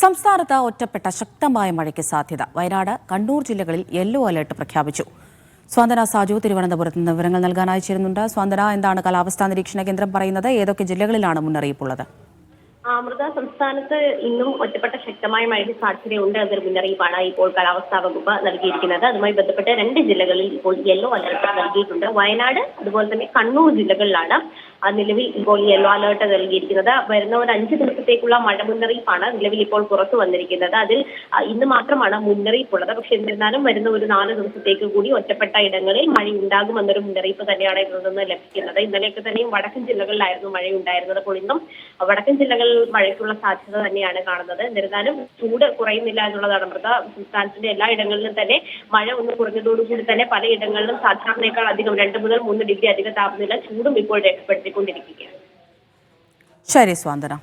സംസ്ഥാനത്ത് ഒറ്റപ്പെട്ട ശക്തമായ മഴയ്ക്ക് സാധ്യത. വയനാട്, കണ്ണൂർ ജില്ലകളിൽ യെല്ലോ അലർട്ട് പ്രഖ്യാപിച്ചു. സ്വാന്തന സാജു തിരുവനന്തപുരത്ത് നിന്ന് വിവരങ്ങൾ നൽകാൻ അയച്ചിരുന്നുണ്ട്. സ്വാന്തന, എന്താണ് കാലാവസ്ഥാ നിരീക്ഷണ കേന്ദ്രം പറയുന്നത്? ഏതൊക്കെ ജില്ലകളിലാണ് മുന്നറിയിപ്പുള്ളത്? അമൃത, സംസ്ഥാനത്ത് ഇന്നും ഒറ്റപ്പെട്ട ശക്തമായ മഴയ്ക്ക് സാധ്യതയുണ്ട് എന്നൊരു മുന്നറിയിപ്പാണ് ഇപ്പോൾ കാലാവസ്ഥാ വകുപ്പ് നൽകിയിരിക്കുന്നത്. അതുമായി ബന്ധപ്പെട്ട് 2 ജില്ലകളിൽ ഇപ്പോൾ യെല്ലോ അലർട്ട് നൽകിയിട്ടുണ്ട്. വയനാട് അതുപോലെ തന്നെ കണ്ണൂർ ജില്ലകളിലാണ് നിലവിൽ ഇപ്പോൾ യെല്ലോ അലർട്ട് നൽകിയിരിക്കുന്നത്. വരുന്ന ഒരു 5 ദിവസത്തേക്കുള്ള മഴ മുന്നറിയിപ്പാണ് നിലവിൽ ഇപ്പോൾ പുറത്തു വന്നിരിക്കുന്നത്. അതിൽ ഇന്ന് മാത്രമാണ് മുന്നറിയിപ്പുള്ളത്. പക്ഷെ എന്നിരുന്നാലും വരുന്ന ഒരു 4 ദിവസത്തേക്ക് കൂടി ഒറ്റപ്പെട്ട ഇടങ്ങളിൽ മഴ ഉണ്ടാകുമെന്നൊരു മുന്നറിയിപ്പ് തന്നെയാണ് ഇതിൽ നിന്ന് ലഭിക്കുന്നത്. ഇന്നലെയൊക്കെ തന്നെയും വടക്കൻ ജില്ലകളിലായിരുന്നു മഴയുണ്ടായിരുന്നത്. അപ്പോൾ ഇന്നും വടക്കൻ ജില്ലകളിൽ മഴയ്ക്കുള്ള സാധ്യത തന്നെയാണ് കാണുന്നത്. എന്നിരുന്നാലും ചൂട് കുറയുന്നില്ല എന്നുള്ളതാണ് അമൃത. സംസ്ഥാനത്തിന്റെ എല്ലാ ഇടങ്ങളിലും തന്നെ മഴ ഒന്ന് കുറഞ്ഞതോടുകൂടി തന്നെ പലയിടങ്ങളിലും സാധാരണയേക്കാൾ അധികം 2 മുതൽ 3 ഡിഗ്രി അധിക താപനില ചൂടും ഇപ്പോൾ രേഖപ്പെടുത്തിക്കൊണ്ടിരിക്കുകയാണ്. ശരി സ്വാന്തന.